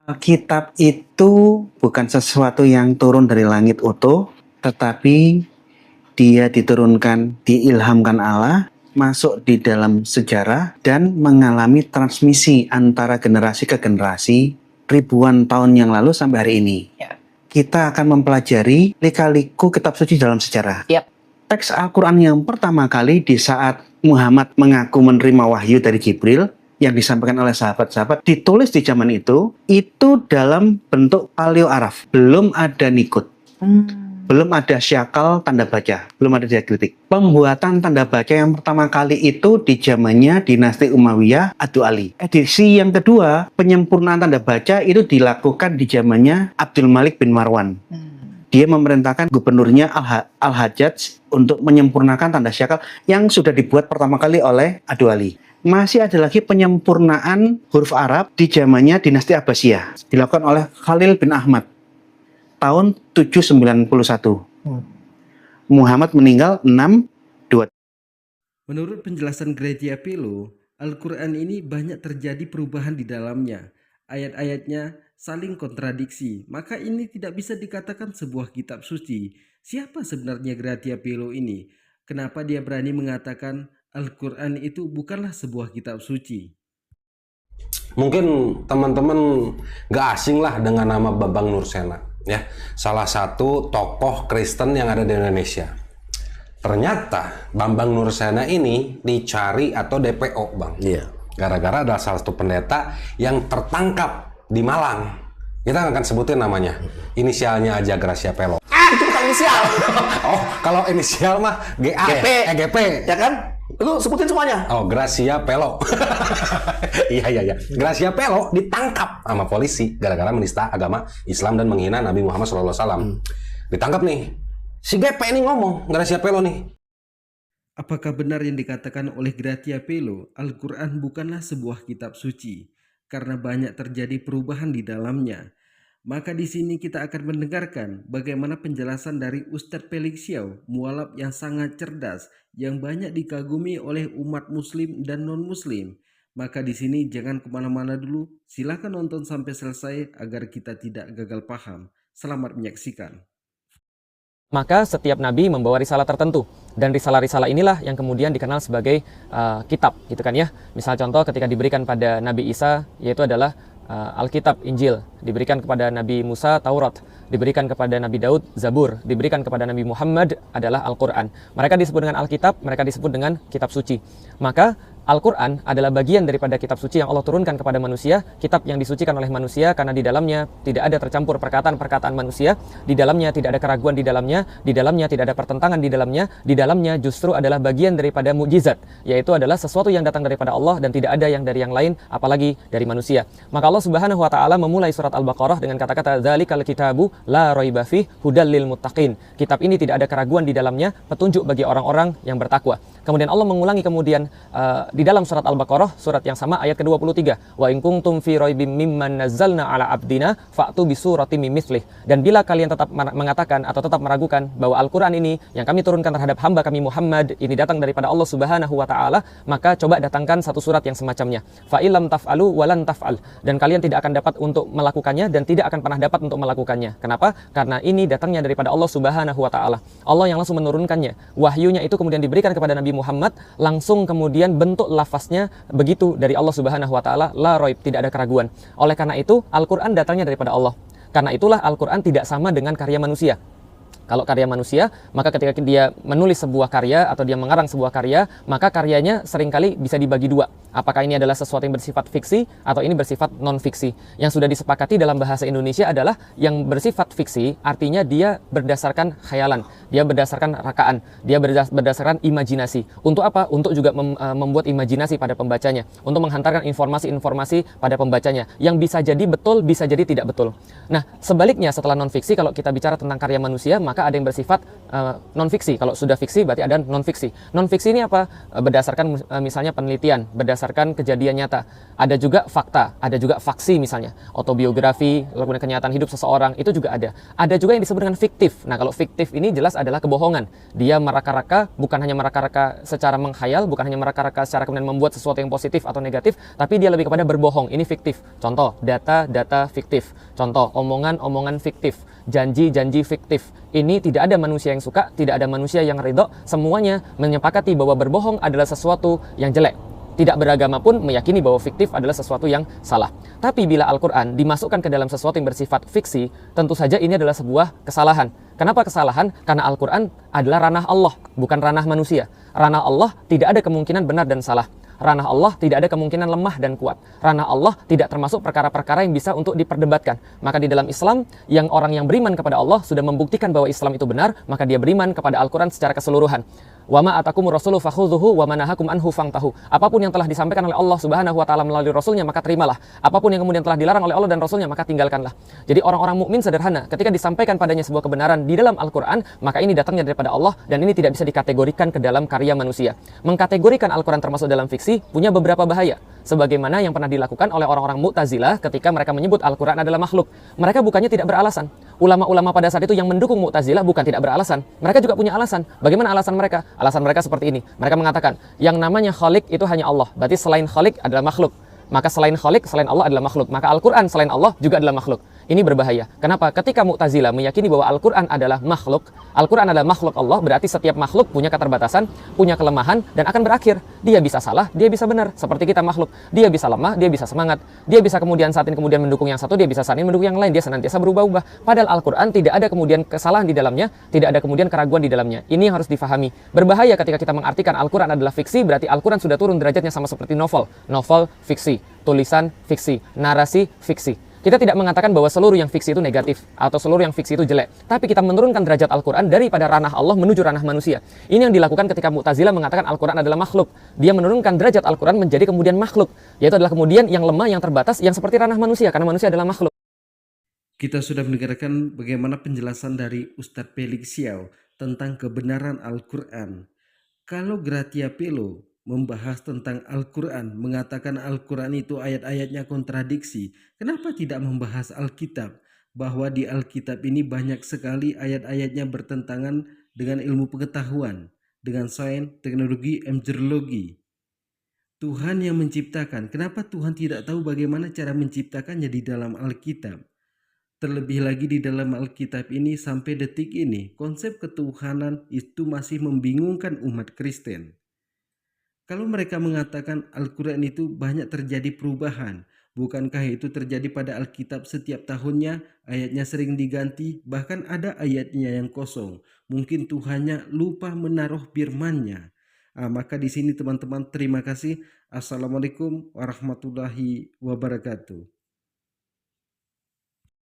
Alkitab itu bukan sesuatu yang turun dari langit utuh, tetapi dia diturunkan, diilhamkan Allah, masuk di dalam sejarah, dan mengalami transmisi antara generasi ke generasi ribuan tahun yang lalu sampai hari ini. Ya. Kita akan mempelajari lika-liku kitab suci dalam sejarah. Yap. Teks Al-Quran yang pertama kali di saat Muhammad mengaku menerima wahyu dari Jibril, yang disampaikan oleh sahabat-sahabat, ditulis di zaman itu dalam bentuk paleo-araf. Belum ada nikut. Belum ada syakal tanda baca. Belum ada diakritik. Pembuatan tanda baca yang pertama kali itu di zamannya dinasti Umayyah Adu Ali. Edisi yang kedua, penyempurnaan tanda baca itu dilakukan di zamannya Abdul Malik bin Marwan. Dia memerintahkan gubernurnya Al-Hajjaj untuk menyempurnakan tanda syakal yang sudah dibuat pertama kali oleh Adu Ali. Masih ada lagi penyempurnaan huruf Arab di zamannya dinasti Abbasiyah, dilakukan oleh Khalil bin Ahmad tahun 791. Muhammad meninggal 623. Menurut penjelasan Gereja Pelo, Al-Quran ini banyak terjadi perubahan di dalamnya. Ayat-ayatnya saling kontradiksi, maka ini tidak bisa dikatakan sebuah kitab suci. Siapa sebenarnya Gereja Pelo ini? Kenapa dia berani mengatakan Al-Quran itu bukanlah sebuah kitab suci? Mungkin teman-teman gak asing lah dengan nama Bambang Nursena, ya, salah satu tokoh Kristen yang ada di Indonesia. Ternyata Bambang Nursena ini dicari atau DPO, Bang. Iya. Gara-gara ada salah satu pendeta yang tertangkap di Malang. Kita akan sebutin namanya. Inisialnya aja Gracia Pelo. Itu bukan inisial. Oh, kalau inisial mah GA, GP. Ya kan? Lu sebutin semuanya. Oh, Gracia Pelo. Iya. Gracia Pelo ditangkap sama polisi gara-gara menista agama Islam dan menghina Nabi Muhammad SAW. Ditangkap nih. Si GP ini ngomong, Gracia Pelo nih. Apakah benar yang dikatakan oleh Gracia Pelo, Al-Quran bukanlah sebuah kitab suci karena banyak terjadi perubahan di dalamnya? Maka di sini kita akan mendengarkan bagaimana penjelasan dari Ustadz Pelixiau, mualaf yang sangat cerdas, yang banyak dikagumi oleh umat muslim dan non-muslim. Maka di sini jangan kemana-mana dulu, silakan nonton sampai selesai agar kita tidak gagal paham. Selamat menyaksikan. Maka setiap nabi membawa risalah tertentu, dan risalah-risalah inilah yang kemudian dikenal sebagai kitab, gitu kan ya. Misal contoh ketika diberikan pada Nabi Isa, yaitu adalah Alkitab, Injil, diberikan kepada Nabi Musa, Taurat, diberikan kepada Nabi Daud, Zabur, diberikan kepada Nabi Muhammad adalah Al-Quran. Mereka disebut dengan Alkitab, mereka disebut dengan kitab suci. Maka Al-Quran adalah bagian daripada kitab suci yang Allah turunkan kepada manusia, kitab yang disucikan oleh manusia karena di dalamnya tidak ada tercampur perkataan-perkataan manusia, di dalamnya tidak ada keraguan di dalamnya tidak ada pertentangan di dalamnya justru adalah bagian daripada mukjizat, yaitu adalah sesuatu yang datang daripada Allah dan tidak ada yang dari yang lain, apalagi dari manusia. Maka Allah Subhanahu wa taala memulai surat Al-Baqarah dengan kata-kata dzalikal kitabu la raiba fih hudal lil muttaqin. Kitab ini tidak ada keraguan di dalamnya, petunjuk bagi orang-orang yang bertakwa. Kemudian Allah mengulangi kemudian di dalam surat Al-Baqarah, surat yang sama ayat ke-23, wa in kuntum fi raibim mimman nazzalna ala abdina fa'tu bi suratin min mithlih. Dan bila kalian tetap mengatakan atau tetap meragukan bahwa Al-Qur'an ini yang kami turunkan terhadap hamba kami Muhammad ini datang daripada Allah Subhanahu wa taala, maka coba datangkan satu surat yang semacamnya. Fa illam taf'alu wa lan taf'al. Dan kalian tidak akan dapat untuk melakukannya dan tidak akan pernah dapat untuk melakukannya. Kenapa? Karena ini datangnya daripada Allah Subhanahu wa taala. Allah yang langsung menurunkannya. Wahyunya itu kemudian diberikan kepada Nabi Muhammad, langsung kemudian bentuk lafaznya begitu dari Allah Subhanahu wa taala, la raib, tidak ada keraguan. Oleh karena itu Al-Qur'an datangnya daripada Allah. Karena itulah Al-Qur'an tidak sama dengan karya manusia. Kalau karya manusia, maka ketika dia menulis sebuah karya atau dia mengarang sebuah karya, maka karyanya seringkali bisa dibagi dua. Apakah ini adalah sesuatu yang bersifat fiksi atau ini bersifat non-fiksi. Yang sudah disepakati dalam bahasa Indonesia adalah yang bersifat fiksi, artinya dia berdasarkan khayalan, dia berdasarkan rakaan, dia berdasarkan imajinasi. Untuk apa? Untuk juga membuat imajinasi pada pembacanya, untuk menghantarkan informasi-informasi pada pembacanya, yang bisa jadi betul, bisa jadi tidak betul. Nah, sebaliknya setelah non-fiksi, kalau kita bicara tentang karya manusia, maka maka ada yang bersifat non-fiksi. Kalau sudah fiksi berarti ada non-fiksi. Non-fiksi ini apa? Berdasarkan misalnya penelitian, berdasarkan kejadian nyata. Ada juga fakta, ada juga faksi misalnya. Autobiografi, lakukan kenyataan hidup seseorang, itu juga ada. Ada juga yang disebut dengan fiktif. Nah, kalau fiktif ini jelas adalah kebohongan. Dia meraka-raka, bukan hanya meraka-raka secara menghayal, bukan hanya meraka-raka secara kemudian membuat sesuatu yang positif atau negatif, tapi dia lebih kepada berbohong. Ini fiktif. Contoh, data-data fiktif. Contoh, omongan-omongan fiktif. Janji-janji fiktif. Ini tidak ada manusia yang suka, tidak ada manusia yang ridho. Semuanya menyepakati bahwa berbohong adalah sesuatu yang jelek. Tidak beragama pun meyakini bahwa fiktif adalah sesuatu yang salah. Tapi bila Al-Quran dimasukkan ke dalam sesuatu yang bersifat fiksi, tentu saja ini adalah sebuah kesalahan. Kenapa kesalahan? Karena Al-Quran adalah ranah Allah, bukan ranah manusia. Ranah Allah tidak ada kemungkinan benar dan salah. Ranah Allah tidak ada kemungkinan lemah dan kuat. Ranah Allah tidak termasuk perkara-perkara yang bisa untuk diperdebatkan. Maka di dalam Islam, yang orang yang beriman kepada Allah sudah membuktikan bahwa Islam itu benar, maka dia beriman kepada Al-Quran secara keseluruhan. Wa ma atakumur rasulu fakhudhuhu wa ma nahakum anhu fangtahu. Apapun yang telah disampaikan oleh Allah Subhanahu wa taala melalui rasulnya maka terimalah. Apapun yang kemudian telah dilarang oleh Allah dan rasulnya maka tinggalkanlah. Jadi orang-orang mukmin sederhana, ketika disampaikan padanya sebuah kebenaran di dalam Al-Qur'an, maka ini datangnya daripada Allah dan ini tidak bisa dikategorikan ke dalam karya manusia. Mengkategorikan Al-Qur'an termasuk dalam fiksi punya beberapa bahaya. Sebagaimana yang pernah dilakukan oleh orang-orang Mu'tazilah ketika mereka menyebut Al-Qur'an adalah makhluk. Mereka bukannya tidak beralasan. Ulama-ulama pada saat itu yang mendukung Mu'tazilah bukan tidak beralasan. Mereka juga punya alasan. Bagaimana alasan mereka? Alasan mereka seperti ini. Mereka mengatakan, yang namanya Khalik itu hanya Allah. Berarti selain Khalik adalah makhluk. Maka selain Khalik, selain Allah adalah makhluk. Maka Al-Quran selain Allah juga adalah makhluk. Ini berbahaya. Kenapa? Ketika Mu'tazilah meyakini bahwa Al-Quran adalah makhluk, Al-Quran adalah makhluk Allah, berarti setiap makhluk punya keterbatasan, punya kelemahan, dan akan berakhir. Dia bisa salah, dia bisa benar. Seperti kita makhluk. Dia bisa lemah, dia bisa semangat. Dia bisa kemudian saat ini kemudian mendukung yang satu, dia bisa saat ini mendukung yang lain. Dia senantiasa berubah-ubah. Padahal Al-Quran tidak ada kemudian kesalahan di dalamnya, tidak ada kemudian keraguan di dalamnya. Ini yang harus difahami. Berbahaya ketika kita mengartikan Al-Quran adalah fiksi, berarti Al-Quran sudah turun derajatnya sama seperti novel. Novel fiksi, tulisan fiksi, narasi fiksi. Kita tidak mengatakan bahwa seluruh yang fiksi itu negatif atau seluruh yang fiksi itu jelek. Tapi kita menurunkan derajat Al-Quran daripada ranah Allah menuju ranah manusia. Ini yang dilakukan ketika Mu'tazilah mengatakan Al-Quran adalah makhluk. Dia menurunkan derajat Al-Quran menjadi kemudian makhluk. Yaitu adalah kemudian yang lemah, yang terbatas, yang seperti ranah manusia. Karena manusia adalah makhluk. Kita sudah mendengarkan bagaimana penjelasan dari Ustadz Felix Xiao tentang kebenaran Al-Quran. Kalau Gratia Pelo membahas tentang Al-Quran, mengatakan Al-Quran itu ayat-ayatnya kontradiksi, kenapa tidak membahas Alkitab? Bahwa di Alkitab ini banyak sekali ayat-ayatnya bertentangan dengan ilmu pengetahuan, dengan sains, teknologi, embriologi. Tuhan yang menciptakan, kenapa Tuhan tidak tahu bagaimana cara menciptakannya di dalam Alkitab? Terlebih lagi di dalam Alkitab ini sampai detik ini, konsep ketuhanan itu masih membingungkan umat Kristen. Kalau mereka mengatakan Al-Quran itu banyak terjadi perubahan, bukankah itu terjadi pada Alkitab setiap tahunnya, ayatnya sering diganti, bahkan ada ayatnya yang kosong. Mungkin Tuhannya lupa menaruh firman-Nya. Maka di sini teman-teman terima kasih. Assalamualaikum warahmatullahi wabarakatuh.